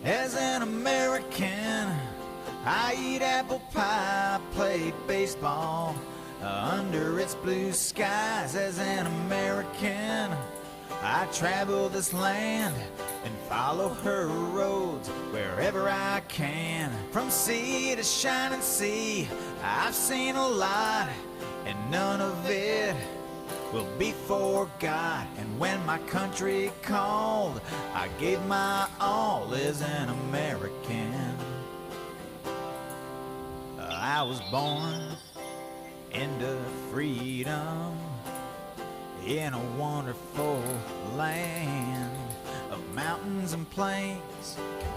As an American, I eat apple pie, play baseball under its blue skies. As an American, I travel this land and follow her roads wherever I can. From sea to shining sea, I've seen a lot, and none of it will be forgot. And when my country called, I gave my all as an American. I was born into freedom in a wonderful land of mountains and plains,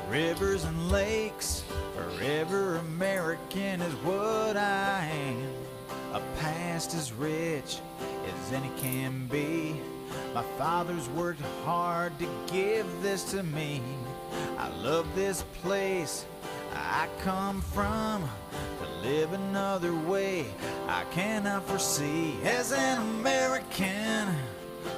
rivers and lakes. Forever American is what I am. A past as rich as any can be. My father's worked hard to give this to me. I love this place I come from. To live another way I cannot foresee. As an American,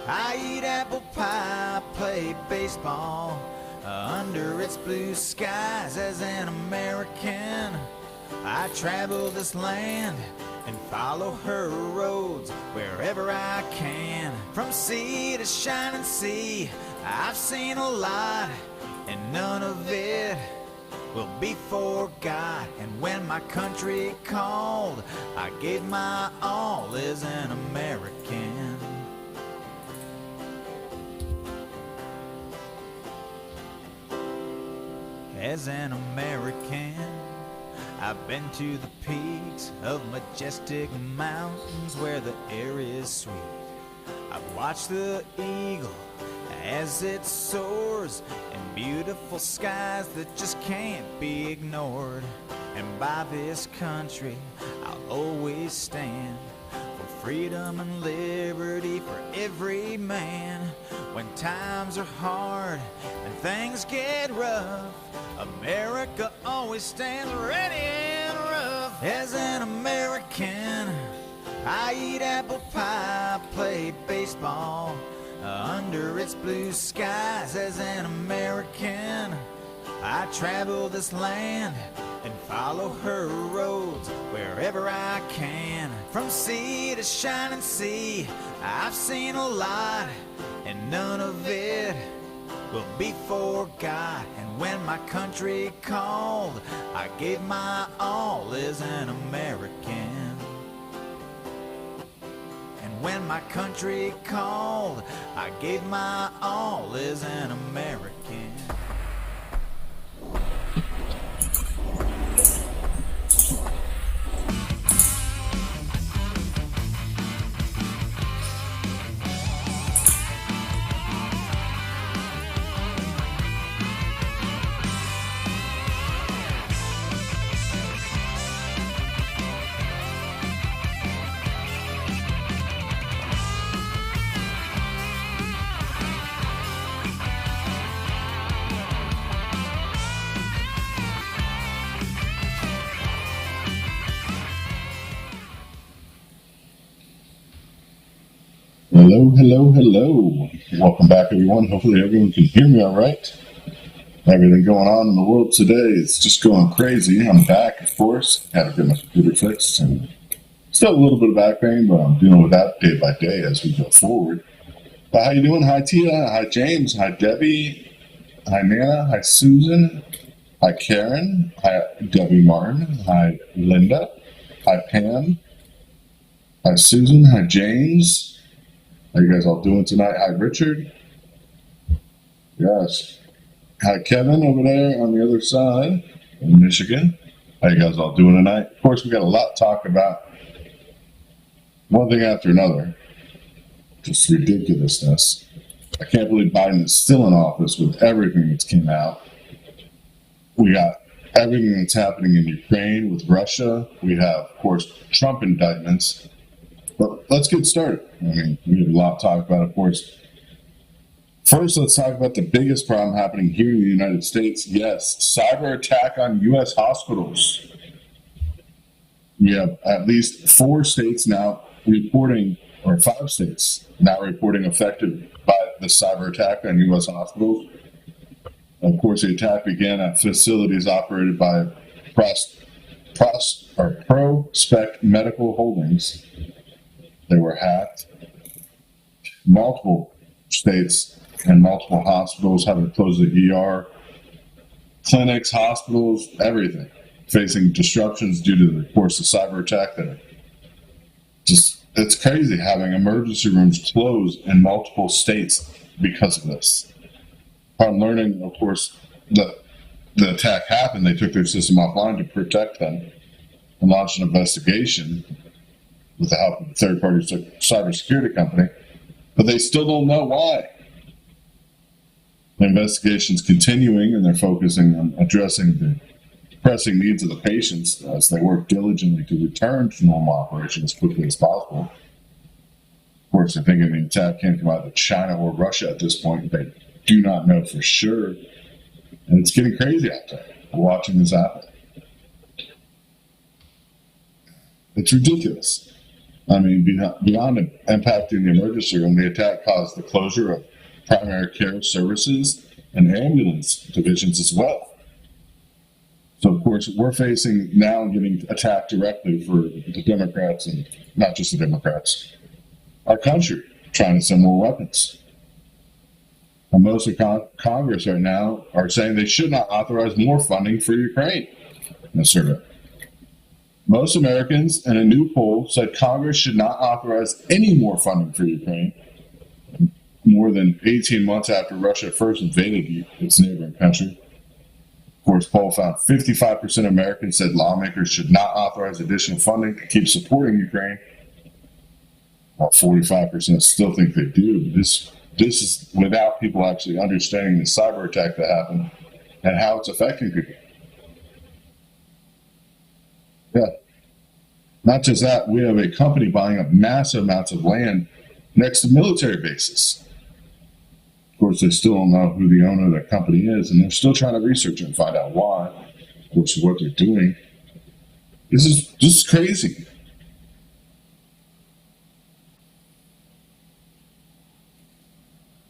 I eat apple pie, play baseball under its blue skies. As an American, I travel this land and follow her roads wherever I can. From sea to shining sea, I've seen a lot, and none of it will be forgot. And when my country called, I gave my all as an American. As an American, I've been to the peaks of majestic mountains where the air is sweet. I've watched the eagle as it soars in beautiful skies that just can't be ignored. And by this country I'll always stand, for freedom and liberty for every man. When times are hard and things get rough, America always stands ready and rough. As an American, I eat apple pie, play baseball under its blue skies. As an American, I travel this land and follow her roads wherever I can. From sea to shining sea, I've seen a lot, and none of it will be forgot. And when my country called, I gave my all as an American. And when my country called, I gave my all as an American. Hello, hello, hello. Welcome back, everyone. Hopefully everyone can hear me all right. Everything going on in the world today is just going crazy. I'm back, of course. Had to get my computer fixed, and still a little bit of back pain, but I'm dealing with that day by day as we go forward. But how you doing? Hi, Tia. Hi, James. Hi, Debbie. Hi, Nana. Hi, Susan. Hi, Karen. Hi, Debbie Martin. Hi, Linda. Hi, Pam. Hi, Susan. Hi, James. How you guys all doing tonight? Hi, Richard. Yes. Hi, Kevin over there on the other side in Michigan. How you guys all doing tonight? Of course, we got a lot to talk about. One thing after another. Just ridiculousness. I can't believe Biden is still in office with everything that's came out. We got everything that's happening in Ukraine with Russia. We have, of course, Trump indictments. But let's get started. I mean, we have a lot to talk about, of course. First, let's talk about the biggest problem happening here in the United States. Yes, cyber attack on U.S. hospitals. We have at least 4 states now reporting, or 5 states now reporting affected by the cyber attack on U.S. hospitals. Of course, the attack began at facilities operated by Prospect Medical Holdings. They were hacked. Multiple states and multiple hospitals having to close the ER, clinics, hospitals, everything, facing disruptions due to, of course, the cyber attack there. It's crazy having emergency rooms closed in multiple states because of this. Upon learning, of course, that the attack happened, they took their system offline to protect them and launched an investigation with the help of a third-party cybersecurity company, but they still don't know why. The investigation's continuing, and they're focusing on addressing the pressing needs of the patients as they work diligently to return to normal operation as quickly as possible. Of course, they're thinking the attack can't come out of China or Russia at this point. They do not know for sure. And it's getting crazy out there watching this happen. It's ridiculous. I mean, beyond impacting the emergency room, the attack caused the closure of primary care services and ambulance divisions as well. So, of course, we're facing now getting attacked directly for the Democrats, and not just the Democrats, our country, trying to send more weapons. And most of Congress right now are saying they should not authorize more funding for Ukraine in a survey. Most Americans in a new poll said Congress should not authorize any more funding for Ukraine more than 18 months after Russia first invaded its neighboring country. Of course, poll found 55% of Americans said lawmakers should not authorize additional funding to keep supporting Ukraine, while 45% still think they do. This is without people actually understanding the cyber attack that happened and how it's affecting people. Yeah. Not just that, we have a company buying up massive amounts of land next to military bases. Of course, they still don't know who the owner of that company is, and they're still trying to research it and find out why, of course, what they're doing. This is crazy.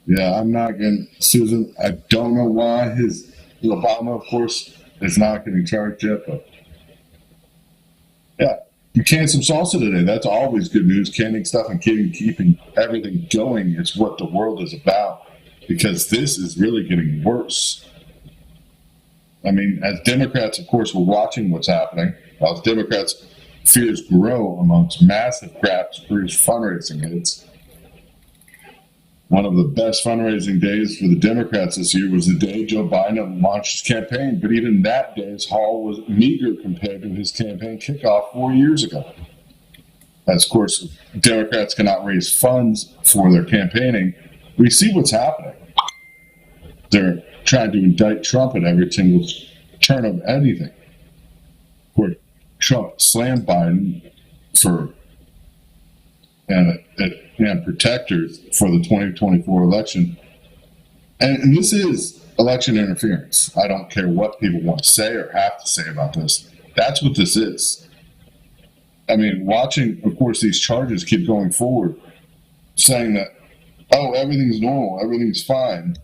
Yeah, I'm not getting, Susan, I don't know why Obama, of course, is not getting charged yet, but yeah, you canned some salsa today. That's always good news. Canning stuff and keeping everything going is what the world is about, because this is really getting worse. I mean, as Democrats, of course, we're watching what's happening. As Democrats' fears grow amongst massive grassroots fundraising hits. One of the best fundraising days for the Democrats this year was the day Joe Biden launched his campaign. But even that day's haul was meager compared to his campaign kickoff 4 years ago. As, of course, Democrats cannot raise funds for their campaigning. We see what's happening. They're trying to indict Trump at every single turn of anything. Of course, Trump slammed Biden for and protectors for the 2024 election. And this is election interference. I don't care what people want to say or have to say about this. That's what this is. I mean, watching, of course, these charges keep going forward, saying that, oh, everything's normal, everything's fine.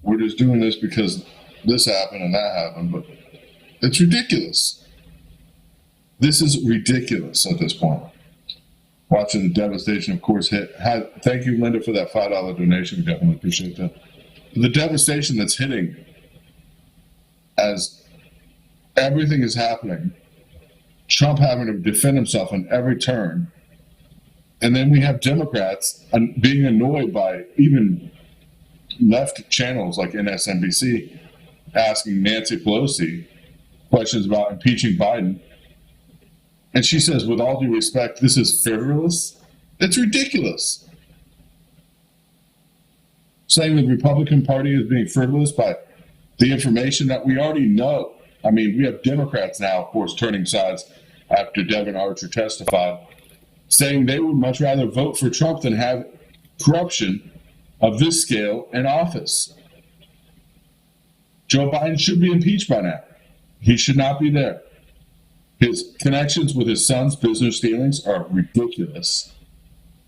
We're just doing this because this happened and that happened. But it's ridiculous. This is ridiculous at this point. Watching the devastation, of course, hit. Thank you, Linda, for that $5 donation. We definitely appreciate that. The devastation that's hitting as everything is happening, Trump having to defend himself on every turn, and then we have Democrats being annoyed by even left channels like MSNBC asking Nancy Pelosi questions about impeaching Biden. And she says, with all due respect, this is frivolous. It's ridiculous. Saying the Republican Party is being frivolous by the information that we already know. I mean, we have Democrats now, of course, turning sides after Devin Archer testified, saying they would much rather vote for Trump than have corruption of this scale in office. Joe Biden should be impeached by now. He should not be there. His connections with his son's business dealings are ridiculous.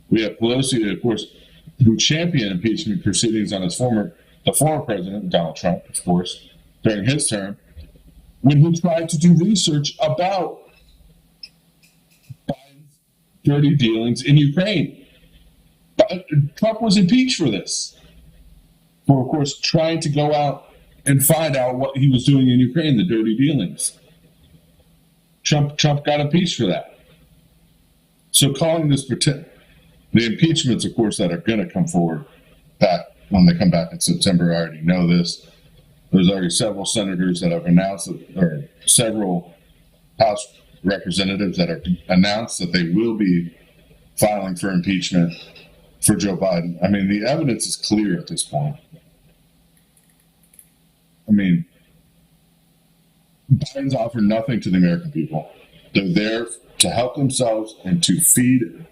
We have Pelosi, of course, who championed impeachment proceedings on his former the former president, Donald Trump, of course, during his term, when he tried to do research about Biden's dirty dealings in Ukraine. Trump was impeached for this, for, of course, trying to go out and find out what he was doing in Ukraine, the dirty dealings. Trump got impeached for that. So calling this the impeachments, of course, that are going to come forward back when they come back in September, I already know this. There's already several senators that have announced, or several House representatives that have announced that they will be filing for impeachment for Joe Biden. I mean, the evidence is clear at this point. I mean, Biden's offered nothing to the American people. They're there to help themselves and to feed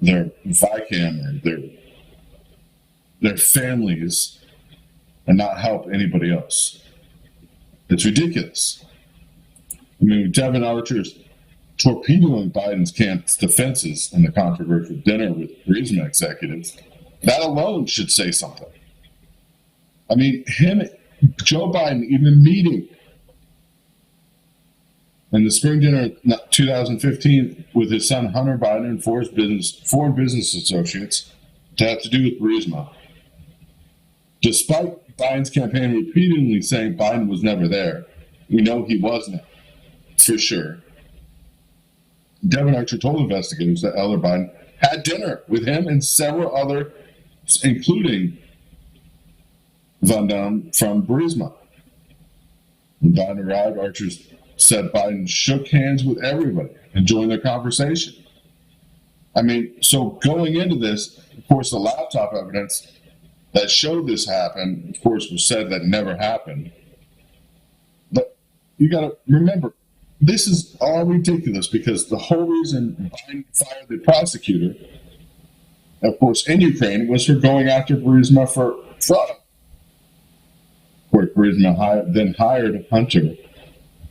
their Vicam or their families and not help anybody else. It's ridiculous. I mean, Devin Archer's torpedoing Biden's camp's defenses in the controversial dinner with Burisma executives, that alone should say something. I mean, Joe Biden even meeting in the spring dinner of 2015 with his son Hunter Biden and foreign business associates to have to do with Burisma. Despite Biden's campaign repeatedly saying Biden was never there, we know he wasn't, for sure. Devin Archer told investigators that Elder Biden had dinner with him and several others, including Van Dam from Burisma. When Biden arrived, Archer said Biden shook hands with everybody and joined their conversation. I mean, so going into this, of course, the laptop evidence that showed this happen, of course, was said that never happened. But you got to remember, this is all ridiculous because the whole reason Biden fired the prosecutor, of course, in Ukraine, was for going after Burisma for fraud. Of course, Burisma then hired Hunter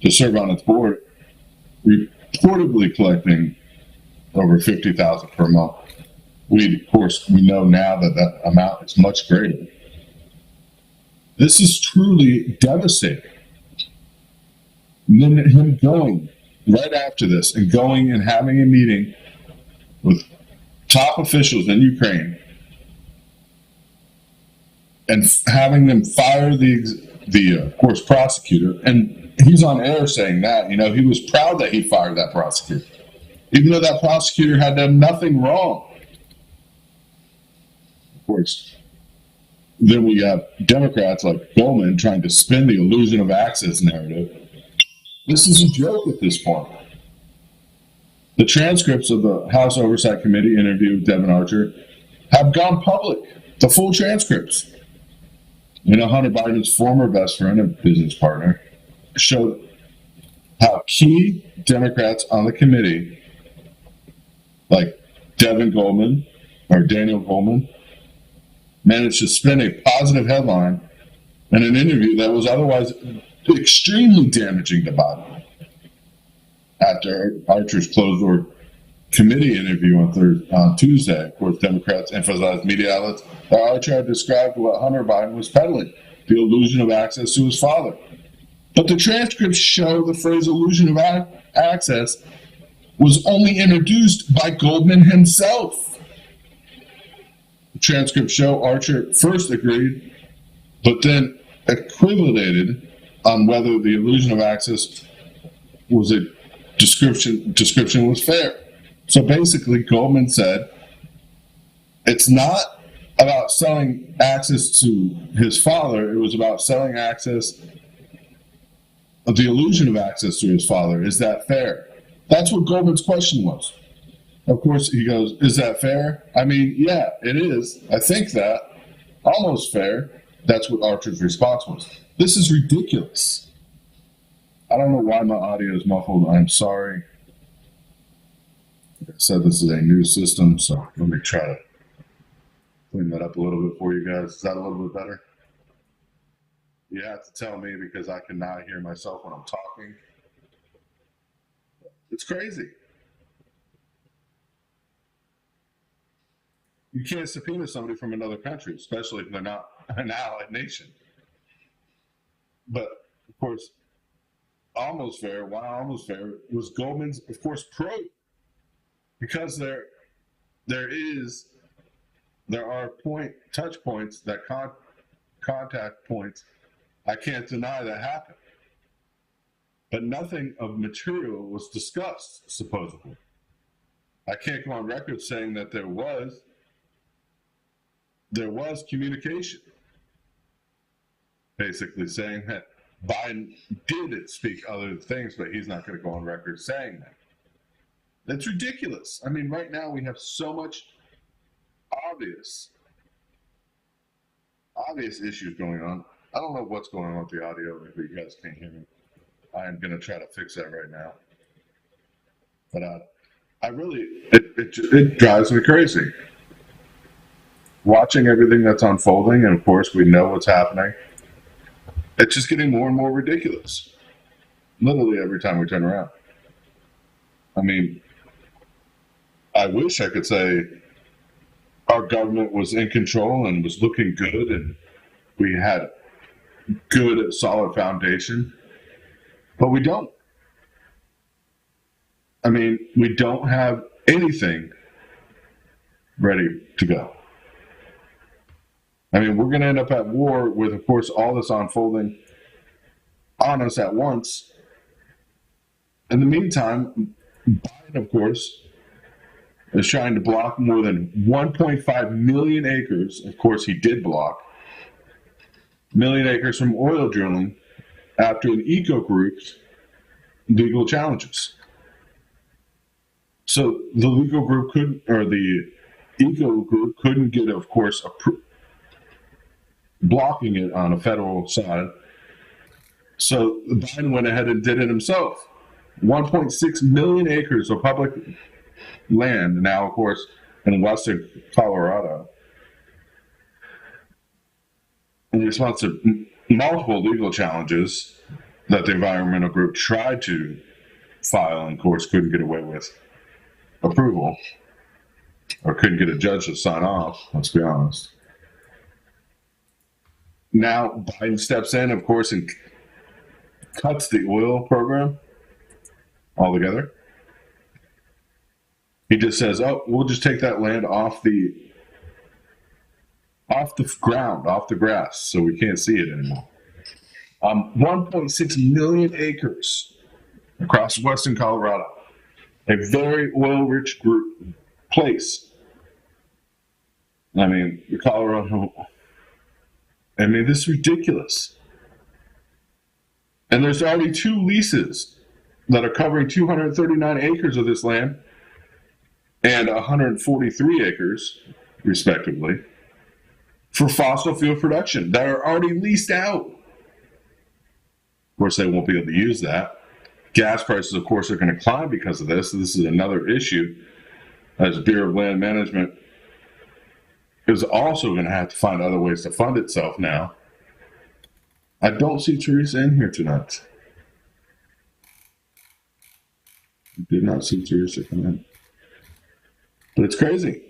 to serve on its board, reportedly collecting over $50,000 per month. We know now that amount is much greater. This is truly devastating. And then him going right after this and going and having a meeting with top officials in Ukraine and having them fire the of course, prosecutor. And he's on air saying that, he was proud that he fired that prosecutor, even though that prosecutor had done nothing wrong. Of course, then we have Democrats like Goldman trying to spin the illusion of access narrative. This is a joke at this point. The transcripts of the House Oversight Committee interview with Devin Archer have gone public, the full transcripts. Hunter Biden's former best friend and business partner showed how key Democrats on the committee, like Daniel Goldman, managed to spin a positive headline in an interview that was otherwise extremely damaging to Biden. After Archer's closed-door committee interview on Tuesday, of course, Democrats emphasized media outlets that Archer had described what Hunter Biden was peddling, the illusion of access to his father. But the transcripts show the phrase illusion of access was only introduced by Goldman himself. The transcripts show Archer first agreed, but then equivocated on whether the illusion of access was a description was fair. So basically, Goldman said, it's not about selling access to his father. It was about selling access of the illusion of access to his father. Is that fair? That's what Goldman's question was. Of course, he goes, is that fair? I mean, yeah, it is. I think that. Almost fair. That's what Archer's response was. This is ridiculous. I don't know why my audio is muffled. I'm sorry. Like I said, this is a new system, so let me try to clean that up a little bit for you guys. Is that a little bit better? You have to tell me because I cannot hear myself when I'm talking. It's crazy. You can't subpoena somebody from another country, especially if they're not an allied nation. But of course, almost fair. Why almost fair was Goldman's, of course, probe, because there are touch points that contact points. I can't deny that happened, but nothing of material was discussed. Supposedly, I can't go on record saying that there was communication, basically saying that Biden did speak other things, but he's not going to go on record saying that. That's ridiculous. I mean, right now we have so much obvious issues going on. I don't know what's going on with the audio. If you guys can't hear me, I am going to try to fix that right now. But it drives me crazy watching everything that's unfolding, and of course we know what's happening. It's just getting more and more ridiculous, literally every time we turn around. I mean, I wish I could say our government was in control and was looking good and we had good, solid foundation, but we don't. I mean, we don't have anything ready to go. I mean, we're going to end up at war with, of course, all this unfolding on us at once. In the meantime, Biden, of course, is trying to block more than 1.5 million acres. Of course, he did block million acres from oil drilling after an eco group's legal challenges. So the legal group the eco group couldn't get, of course, blocking it on a federal side. So Biden went ahead and did it himself. 1.6 million acres of public land now, of course, in western Colorado, in response to multiple legal challenges that the environmental group tried to file and, of course, couldn't get away with approval, or couldn't get a judge to sign off, let's be honest. Now Biden steps in, of course, and cuts the oil program altogether. He just says, "Oh, we'll just take that land off the ground, off the grass, so we can't see it anymore." 1.6 million acres across western Colorado, a very oil-rich place. I mean, Colorado. I mean, this is ridiculous. And there's already 2 leases that are covering 239 acres of this land and 143 acres, respectively, for fossil fuel production that are already leased out. Of course, they won't be able to use that. Gas prices, of course, are going to climb because of this. This is another issue, as Bureau of Land Management is also going to have to find other ways to fund itself now. I don't see Teresa in here tonight. I did not see Teresa come in. But it's crazy.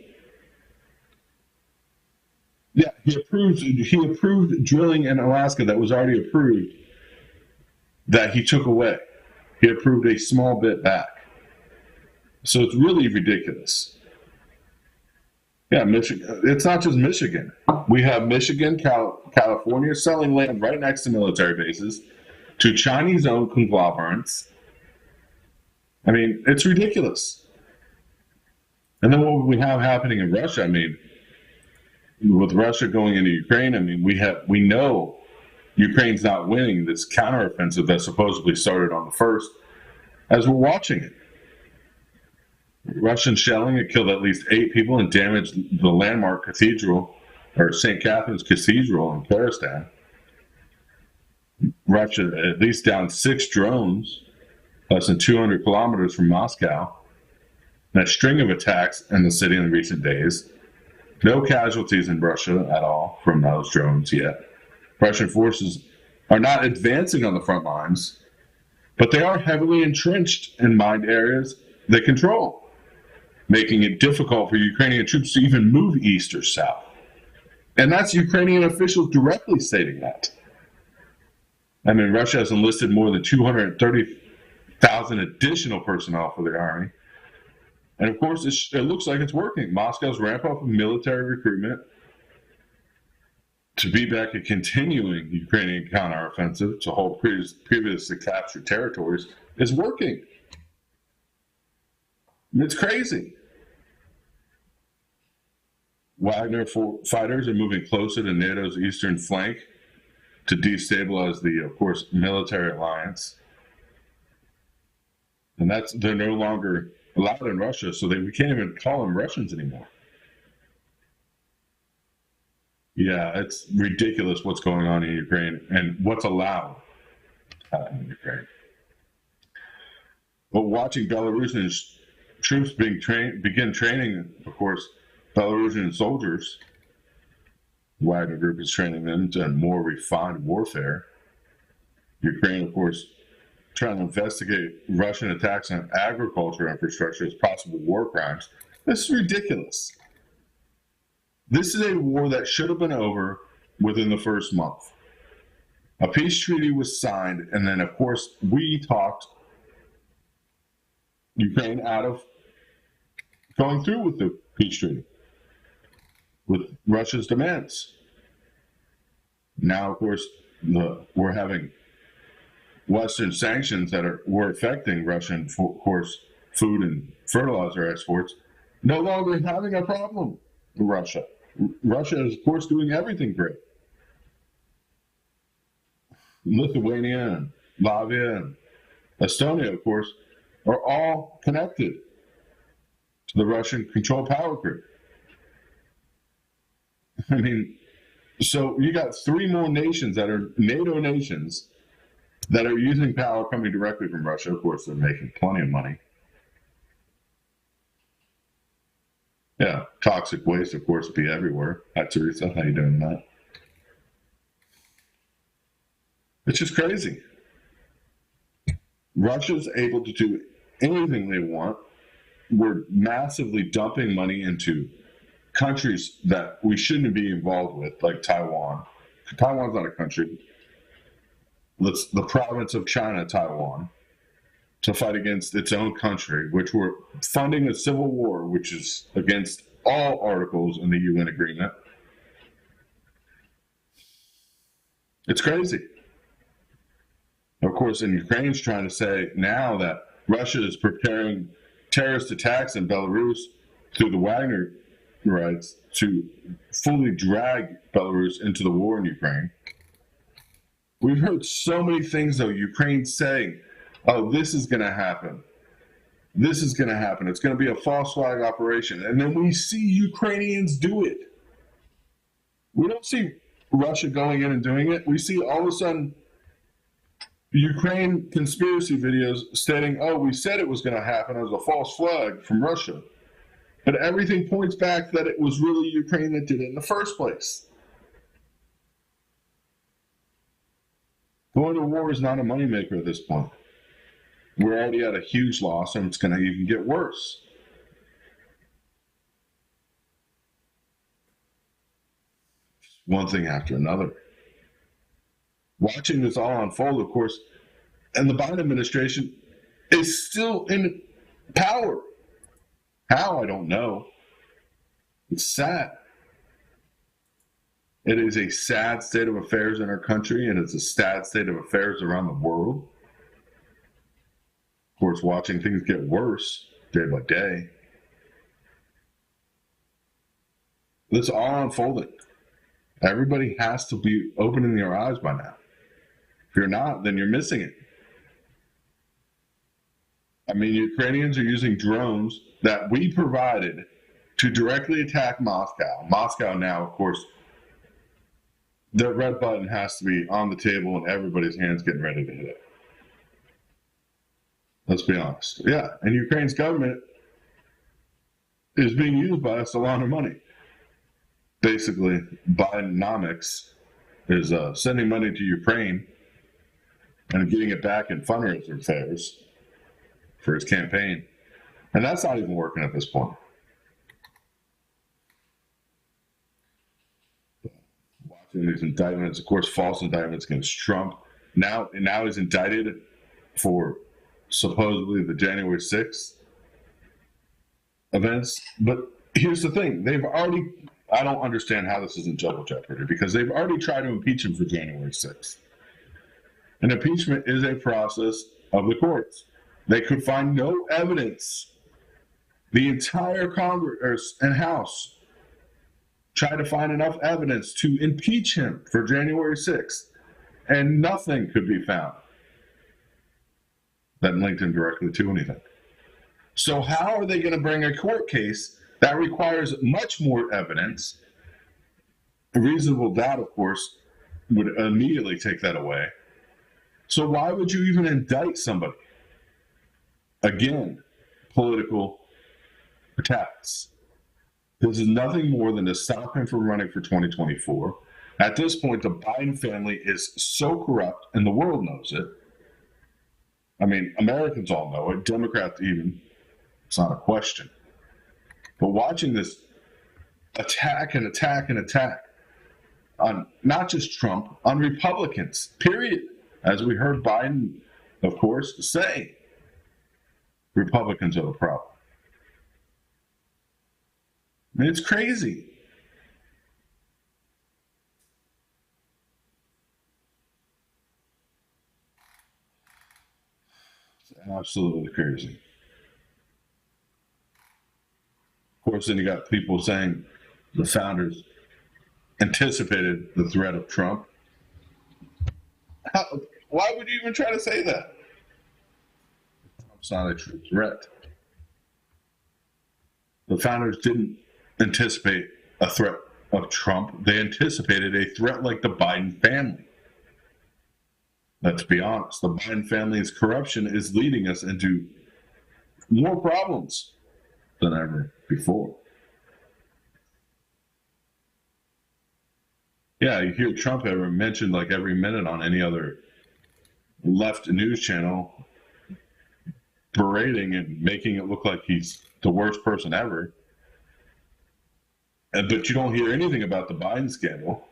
Yeah, he approved drilling in Alaska that was already approved that he took away. He approved a small bit back. So it's really ridiculous. Yeah, Michigan. It's not just Michigan. We have Michigan, California selling land right next to military bases to Chinese-owned conglomerates. I mean, it's ridiculous. And then what we have happening in Russia, I mean, with Russia going into Ukraine, I mean, we know Ukraine's not winning this counteroffensive that supposedly started on the 1st, as we're watching it. Russian shelling, it killed at least 8 people and damaged the landmark cathedral, or St. Catherine's Cathedral in Kazakhstan. Russia at least downed 6 drones, less than 200 kilometers from Moscow, and a string of attacks in the city in the recent days. No casualties in Russia at all from those drones yet. Russian forces are not advancing on the front lines, but they are heavily entrenched in mined areas they control. making it difficult for Ukrainian troops to even move east or south. And that's Ukrainian officials directly stating that. I mean, Russia has enlisted more than 230,000 additional personnel for their army. And of course, it looks like it's working. Moscow's ramp up of military recruitment to beat back a continuing Ukrainian counteroffensive to hold previously captured territories is working. It's crazy. Wagner fighters are moving closer to NATO's eastern flank to destabilize the, of course, military alliance. And they're no longer allowed in Russia, so we can't even call them Russians anymore. Yeah, it's ridiculous what's going on in Ukraine and what's allowed in Ukraine. But watching Belarusian troops begin training, of course, Belarusian soldiers, Wagner Group is training them to more refined warfare. Ukraine, of course, trying to investigate Russian attacks on agriculture infrastructure as possible war crimes. This is ridiculous. This is a war that should have been over within the first month. A peace treaty was signed, and then, of course, we talked Ukraine out of going through with the peace treaty, with Russia's demands. Now, of course, we're having Western sanctions that were affecting Russian, of course, food and fertilizer exports, no longer having a problem with Russia. Russia is, of course, doing everything great. Lithuania and Latvia and Estonia, of course, are all connected to the Russian-controlled power grid. I mean, so you got 3 more nations that are NATO nations that are using power coming directly from Russia. Of course, they're making plenty of money. Yeah, toxic waste, of course, be everywhere. Hi, Teresa. How you doing, Matt? It's just crazy. Russia's able to do anything they want. We're massively dumping money into countries that we shouldn't be involved with, like Taiwan. Taiwan's not a country. It's the province of China, Taiwan, to fight against its own country, which we're funding a civil war, which is against all articles in the UN agreement. It's crazy. Of course, and Ukraine's trying to say now that Russia is preparing terrorist attacks in Belarus through the Wagner rights to fully drag Belarus into the war in Ukraine. We've heard so many things, though, Ukraine saying, oh, this is going to happen. This is going to happen. It's going to be a false flag operation. And then we see Ukrainians do it. We don't see Russia going in and doing it. We see all of a sudden Ukraine conspiracy videos stating, oh, we said it was going to happen as a false flag from Russia. But everything points back that it was really Ukraine that did it in the first place. Going to war is not a moneymaker at this point. We're already at a huge loss, and it's going to even get worse. One thing after another. Watching this all unfold, of course, and the Biden administration is still in power. How? I don't know. It's sad. It is a sad state of affairs in our country, and it's a sad state of affairs around the world. Of course, watching things get worse day by day. It's all unfolding. Everybody has to be opening their eyes by now. If you're not, then you're missing it. I mean, Ukrainians are using drones that we provided to directly attack Moscow. Moscow now, of course, the red button has to be on the table and everybody's hands getting ready to hit it. Let's be honest. Yeah, and Ukraine's government is being used by us to launder money. Basically, Bidenomics is sending money to Ukraine and getting it back in fundraiser affairs for his campaign. And that's not even working at this point. Watching these indictments, of course, false indictments against Trump. Now he's indicted for supposedly the January 6th events. But here's the thing. I don't understand how this isn't double jeopardy, because they've already tried to impeach him for January 6th. And impeachment is a process of the courts. They could find no evidence. The entire Congress and House tried to find enough evidence to impeach him for January 6th, and nothing could be found that linked him directly to anything. So how are they going to bring a court case that requires much more evidence? A reasonable doubt, of course, would immediately take that away. So why would you even indict somebody? Again, political attacks. This is nothing more than to stop him from running for 2024. At this point, the Biden family is so corrupt, and the world knows it. I mean, Americans all know it. Democrats even. It's not a question. But watching this attack and attack and attack on not just Trump, on Republicans, period. As we heard Biden, of course, say, Republicans are the problem. I mean, it's crazy. It's absolutely crazy. Of course, then you got people saying the founders anticipated the threat of Trump. Why would you even try to say that? Trump's not a true threat. The founders didn't anticipate a threat of Trump. They anticipated a threat like the Biden family. Let's be honest. The Biden family's corruption is leading us into more problems than ever before. Yeah, you hear Trump ever mentioned like every minute on any other left news channel, berating and making it look like he's the worst person ever. But you don't hear anything about the Biden scandal,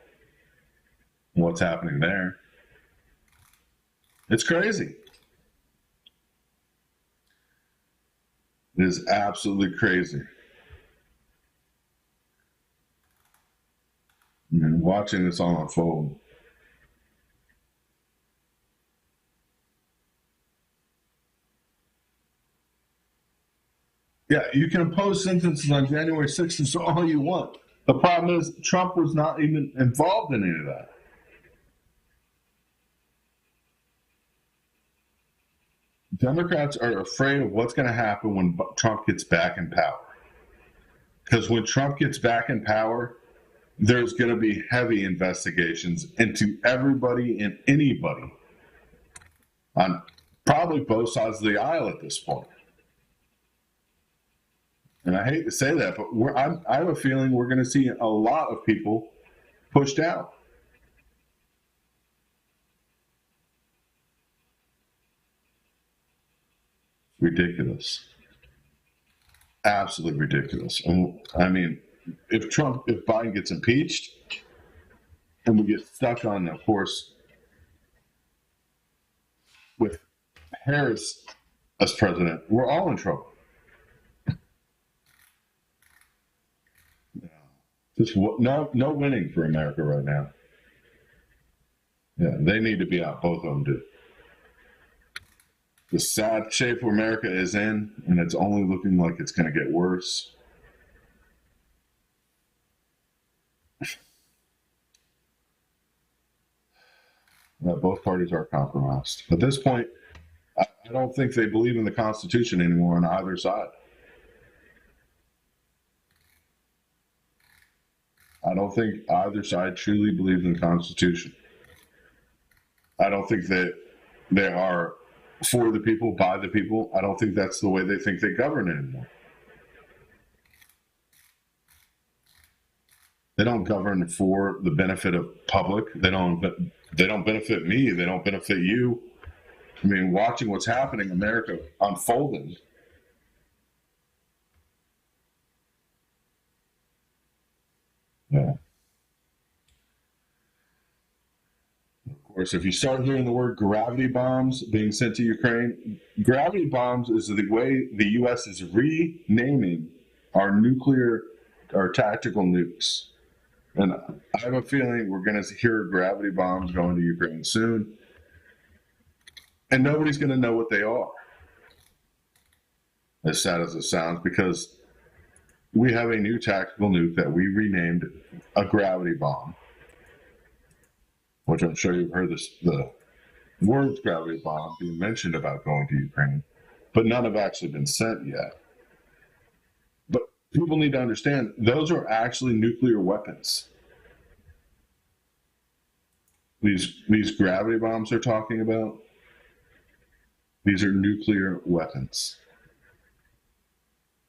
what's happening there. It's crazy. It is absolutely crazy. And watching this all unfold. Yeah, you can impose sentences on January 6th all you want. The problem is Trump was not even involved in any of that. Democrats are afraid of what's going to happen when Trump gets back in power. Because when Trump gets back in power, there's going to be heavy investigations into everybody and anybody on probably both sides of the aisle at this point. And I hate to say that, but I have a feeling we're going to see a lot of people pushed out. Ridiculous. Absolutely ridiculous. I mean, if Biden gets impeached and we get stuck on, of course, with Harris as president, we're all in trouble. Just no winning for America right now. Yeah, they need to be out. Both of them do. The sad shape where America is in, and it's only looking like it's going to get worse. Both parties are compromised. At this point, I don't think they believe in the Constitution anymore on either side. I don't think either side truly believes in the Constitution. I don't think that they are for the people, by the people. I don't think that's the way they think they govern anymore. They don't govern for the benefit of public. They don't benefit me. They don't benefit you. I mean, watching what's happening in America unfolding, Yeah. Of course, if you start hearing the word gravity bombs being sent to Ukraine, gravity bombs is the way the U.S. is renaming our tactical nukes. And I have a feeling we're going to hear gravity bombs going to Ukraine soon. And nobody's going to know what they are, as sad as it sounds, because we have a new tactical nuke that we renamed a gravity bomb, which I'm sure you've heard the words gravity bomb being mentioned about going to Ukraine, but none have actually been sent yet. But people need to understand those are actually nuclear weapons. These gravity bombs they're talking about, these are nuclear weapons.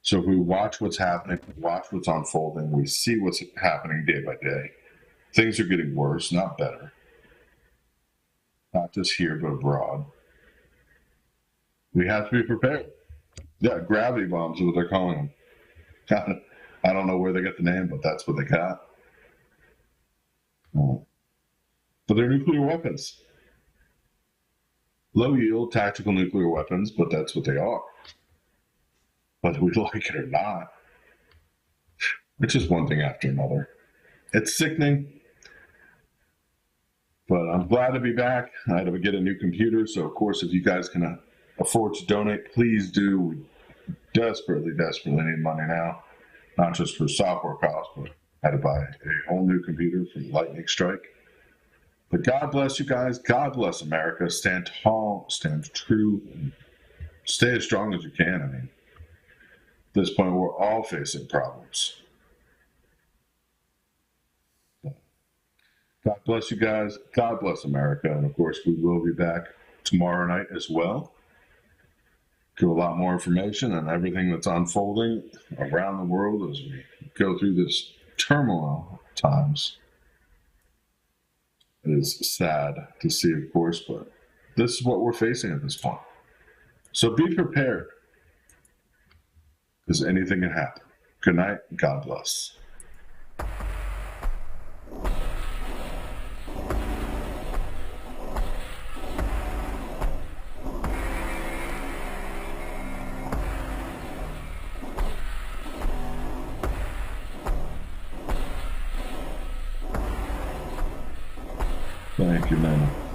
So if we watch what's happening, watch what's unfolding, we see what's happening day by day, things are getting worse, not better. Not just here, but abroad. We have to be prepared. Yeah, gravity bombs is what they're calling them. I don't know where they get the name, but that's what they got. But they're nuclear weapons. Low yield tactical nuclear weapons, but that's what they are. Whether we like it or not, it's just one thing after another. It's sickening, but I'm glad to be back. I had to get a new computer, so of course, if you guys can afford to donate, please do. We desperately need money now, not just for software costs, but I had to buy a whole new computer from Lightning Strike. But God bless you guys. God bless America. Stand tall, stand true, and stay as strong as you can. I mean, at this point, we're all facing problems. God bless you guys. God bless America. And of course, we will be back tomorrow night as well. Give a lot more information on everything that's unfolding around the world as we go through this turmoil times. It is sad to see, of course, but this is what we're facing at this point. So be prepared, because anything can happen. Good night. God bless. Thank you, man.